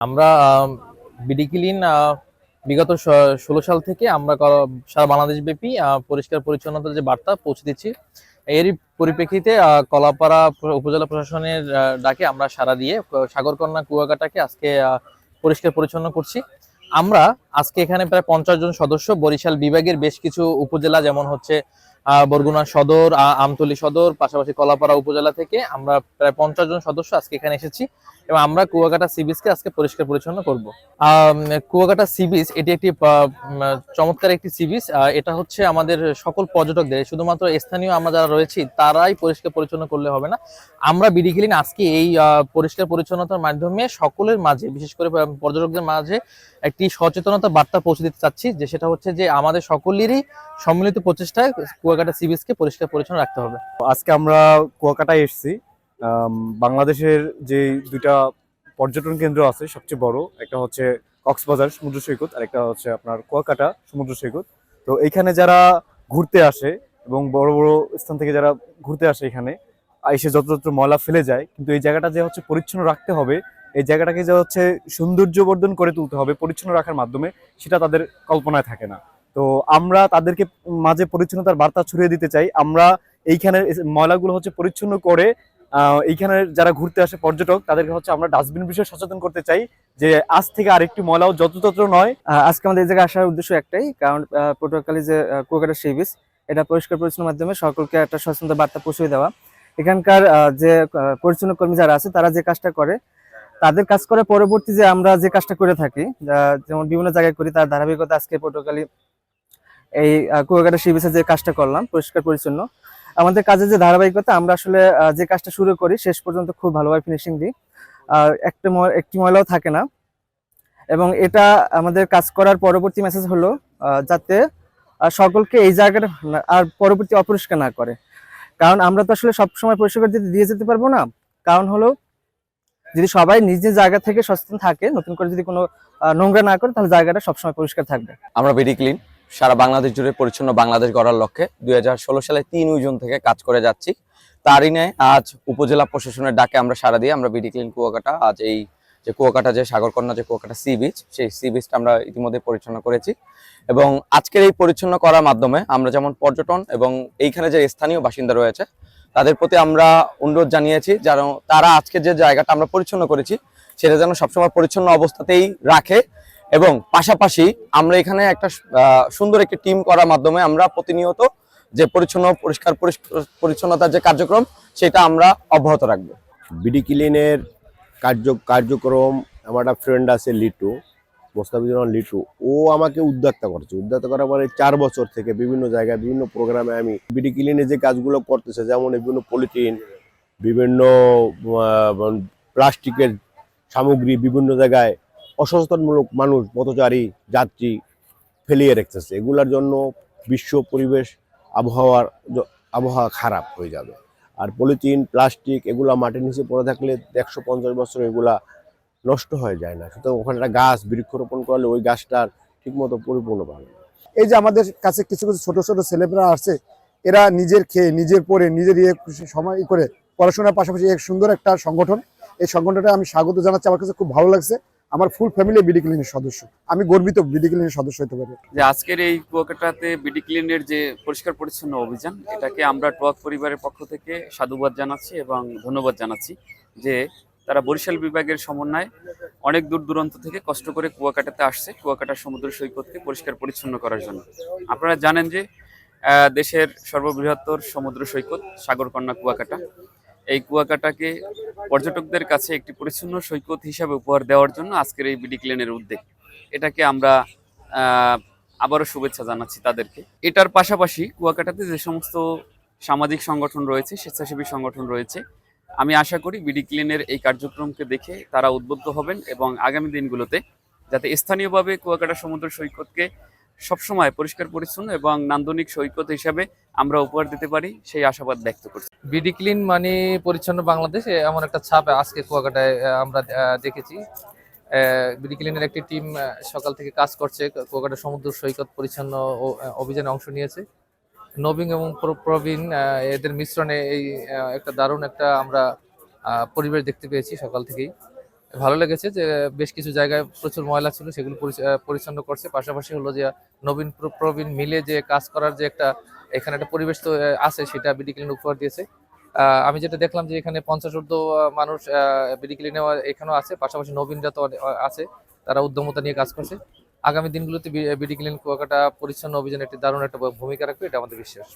আমরা BD clean বিগত 16 সাল থেকে আমরা সারা বাংলাদেশ ব্যাপী পরিষ্কার পরিচ্ছন্নতার যে বার্তা পৌঁছে দিচ্ছি। এরই পরিপ্রেক্ষিতে কলাপাড়া উপজেলা প্রশাসনের ডাকে আমরা সাড়া দিয়ে সাগরকন্যা কুয়াকাটাকে আজকে পরিষ্কার পরিচ্ছন্ন করছি। আমরা আজকে এখানে প্রায় 50 জন সদস্য বরিশাল বিভাগের বেশ কিছু উপজেলা, যেমন হচ্ছে বরগুনা সদর, আমতলী সদর, পাশাপাশি কলাপাড়া উপজেলা থেকে আমরা প্রায় 50 জন সদস্য আজকে এখানে এসেছি এবং আমরা কুয়াকাটা সি বিচকে আজকে পরিষ্কার পরিচ্ছন্ন করব। কুয়াকাটা সি বিচ এটি একটি চমৎকার একটি সি বিচ। এটা হচ্ছে আমাদের সকল পর্যটকদের, শুধুমাত্র স্থানীয় আমরা যারা রয়েছি তারাই পরিষ্কার পরিচ্ছন্ন করলে হবে না। আমরা বিডি ক্লিন আজকে এই পরিষ্কার পরিচ্ছন্নতার মাধ্যমে সকলের মাঝে, বিশেষ করে পর্যটকদের মাঝে একটি সচেতনতা বার্তা পৌঁছে দিতে চাচ্ছি, যে সেটা হচ্ছে যে আমাদের সকলেরই সম্মিলিত প্রচেষ্টায় কুয়াকাটা সি বিচকে পরিষ্কার পরিচ্ছন্ন রাখতে হবে। আজকে আমরা কুয়াকাটায় এসেছি। বাংলাদেশের যে দুইটা পর্যটন কেন্দ্র আছে, সবচেয়ে বড় একটা হচ্ছে কক্সবাজার সমুদ্র সৈকত, আর একটা হচ্ছে আপনার কুয়াকাটা সমুদ্র সৈকত। তো এইখানে যারা ঘুরতে আসে এবং বড় বড় স্থান থেকে যারা ঘুরতে আসে, এখানে এসে যত্র ময়লা ফেলে যায়, কিন্তু এই জায়গাটা যে হচ্ছে পরিচ্ছন্ন রাখতে হবে, এই জায়গাটাকে যে হচ্ছে সৌন্দর্যবর্ধন করে তুলতে হবে পরিচ্ছন্ন রাখার মাধ্যমে, সেটা তাদের কল্পনায় থাকে না। তো আমরা তাদেরকে মাঝে পরিচ্ছন্নতার বার্তা ছড়িয়ে দিতে চাই। আমরা এইখানের ময়লাগুলো হচ্ছে পরিচ্ছন্ন করে এইখানে যারা ঘুরতে আসে পর্যটক, তাদেরকে হচ্ছে আমরা ডাস্টবিন বিষয়ে সচেতন করতে চাই, যে আজ থেকে আরেকটি ময়লাও যত্রতত্র নয়। আজকে আমাদের এই জায়গায় আসার উদ্দেশ্য একটাই, কারণ পটুয়াখালী যে কুয়াকাটা সি বিচ, এটা পরিষ্কার পরিচ্ছন্নের মাধ্যমে সকলকে একটা সচেতনতা বার্তা পৌঁছে দেওয়া। এখানকার যে পরিচ্ছন্ন কর্মী যারা আছে, তারা যে কাজটা করে, তাদের কাজ করে পরবর্তী যে আমরা যে কাজটা করে থাকি, যেমন বিভিন্ন জায়গায় করি, তার ধারাবাহিকতা আজকে পটুয়াখালী এই কুয়াকাটা সি বিচে যে কাজটা করলাম পরিষ্কার পরিচ্ছন্ন, আমাদের কাজের যে ধারাবাহিকতা, আমরা আসলে যে কাজটা শুরু করি শেষ পর্যন্ত খুব ভালোভাবে ফিনিশিং দিই। একটি ময়লাও থাকে না। এবং এটা আমাদের কাজ করার পরবর্তী মেসেজ হলো যাতে সকলকে এই জায়গাটা আর পরবর্তী অপরিষ্কার না করে। কারণ আমরা তো আসলে সবসময় পরিষ্কার দিয়ে যেতে পারবো না। কারণ হলো, যদি সবাই নিজের জায়গা থেকে সচেতন থাকে, নতুন করে যদি কোনো নোংরা না করে, তাহলে জায়গাটা সবসময় পরিষ্কার থাকবে। আমরা বিডি ক্লিন সারা বাংলাদেশ জুড়ে পরিচ্ছন্ন বাংলাদেশ গড়ার লক্ষ্যে 2016 সালে 3 জুন থেকে কাজ করে যাচ্ছি। তারই ন্যায় আজ উপজেলা প্রশাসনের ডাকে আমরা সাড়া দিয়ে আমরা বিডি ক্লিন কুয়াকাটা আজ এই যে কুয়াকাটা যে সাগরকন্যা যে কুয়াকাটা সি বিচ, সেই সি বিচটা আমরা ইতিমধ্যে পরিচ্ছন্ন করেছি। এবং আজকের এই পরিচ্ছন্ন করার মাধ্যমে আমরা যেমন পর্যটন এবং এইখানে যে স্থানীয় বাসিন্দা রয়েছে তাদের প্রতি আমরা অনুরোধ জানিয়েছি, যেন তারা আজকে যে জায়গাটা আমরা পরিচ্ছন্ন করেছি সেটা যেন সবসময় পরিচ্ছন্ন অবস্থাতেই রাখে। এবং পাশাপাশি আমরা এখানে একটা সুন্দর একটি টিম করার মাধ্যমে আমরা প্রতিনিয়ত যে পরিষ্কার পরিচ্ছন্নতার যে কার্যক্রম সেটা আমরা অব্যাহত রাখবো। বিডি ক্লিনের কার্যক্রম, আমার একটা ফ্রেন্ড আছে লিটু, মোস্তাফিজুর রহমান লিটু, ও আমাকে উদ্যোক্তা করার পরে 4 বছর থেকে বিভিন্ন জায়গায় বিভিন্ন প্রোগ্রামে আমি বিডি ক্লিনে যে কাজগুলো করতেছে, যেমন বিভিন্ন পলিথিন, বিভিন্ন প্লাস্টিকের সামগ্রী বিভিন্ন জায়গায় অসচেতনমূলক মানুষ, পথচারী, যাত্রী ফেলিয়ে রেখেছে। এগুলোর জন্য বিশ্ব পরিবেশ আবহাওয়া খারাপ হয়ে যাবে। আর পলিথিন, প্লাস্টিক এগুলা মাটির নিচে পড়ে থাকলে 150 বছর এগুলা নষ্ট হয়ে যায় না। সুতরাং ওখানে একটা গাছ বৃক্ষরোপণ করলে ওই গাছটার ঠিকমতো পরিপূর্ণ পাবে না। এই যে আমাদের কাছে কিছু কিছু ছোট ছোট ছেলেমেয়েরা আসছে, এরা নিজের খেয়ে, নিজের পরে, নিজের সময় করে পড়াশোনার পাশাপাশি এক সুন্দর একটা সংগঠন। এই সংগঠনটা আমি স্বাগত জানাচ্ছি। আমার কাছে খুব ভালো লাগছে। আমার ফুল ফ্যামিলি বিডি ক্লিনের সদস্য, আমি গর্বিত বিডি ক্লিনের সদস্য হতে পারি। যে আজকের এই কুয়াকাটাতে বিডি ক্লিনের যে পরিষ্কার পরিচ্ছন্ন অভিযান, এটাকে আমরা টক পরিবারের পক্ষ থেকে সাধুবাদ জানাচ্ছি এবং ধন্যবাদ জানাচ্ছি, যে তারা বরিশাল বিভাগের সমন্বয়ে অনেক দূর দূরান্ত থেকে কষ্ট করে কুয়াকাটাতে আসছে, কুয়াকাটা সমুদ্র সৈকতকে পরিষ্কার পরিচ্ছন্ন করার জন্য। আপনারা জানেন যে দেশের সর্ববৃহত্তর সমুদ্র সৈকত সাগরকন্যা কুয়াকাটা, এই কুয়াকাটাকে পর্যটকদের কাছে একটি পরিচ্ছন্ন সৈকত হিসাবে উপহার দেওয়ার জন্য আজকের এই বিডি ক্লিনের উদ্যোগ। এটাকে আমরা আবারও শুভেচ্ছা জানাচ্ছি তাদেরকে। এটার পাশাপাশি কুয়াকাটাতে যে সমস্ত সামাজিক সংগঠন রয়েছে, স্বেচ্ছাসেবী সংগঠন রয়েছে, আমি আশা করি বিডি ক্লিনের এই কার্যক্রমকে দেখে তারা উদ্বুদ্ধ হবেন এবং আগামী দিনগুলোতে যাতে স্থানীয়ভাবে কুয়াকাটা সমুদ্র সৈকতকে সবসময় পরিষ্কার পরিচ্ছন্ন এবং নান্দনিক সৈকত হিসাবে আমরা উপহার দিতে পারি, সেই আশাবাদ ব্যক্ত করছি। বিডি ক্লিন মানে পরিচ্ছন্ন বাংলাদেশ, এমন একটা ছাপ আজকে কুয়াকাটায় আমরা দেখেছি। বিডি ক্লিনের একটি টিম সকাল থেকে কাজ করছে, কুয়াকাটা সমুদ্র সৈকত পরিচ্ছন্ন অভিযানে অংশ নিয়েছে। নবীন এবং প্রবীণ এদের মিশ্রণে এই একটা দারুণ একটা আমরা পরিবেশ দেখতে পেয়েছি সকাল থেকেই। ভালো লেগেছে যে বেশ কিছু জায়গায় প্রচুর ময়লা ছিল, সেগুলো পরিচ্ছন্ন করছে। পাশাপাশি হলো যে নবীন প্রবীণ মিলে যে কাজ করার যে একটা এখানে একটা পরিবেশ তো আছে, সেটা বিডি ক্লিন উপহার দিয়েছে। আমি যেটা দেখলাম যে এখানে 50-60 মানুষ বিডি ক্লিনে এখানেও আছে, পাশাপাশি নবীনরা তো আছে, তারা উদ্যমতা নিয়ে কাজ করছে। আগামী দিনগুলোতে বিডি ক্লিন কুয়াকাটা পরিচ্ছন্ন অভিযান একটি দারুণ একটা ভূমিকা রাখবে, এটা আমাদের বিশ্বাস।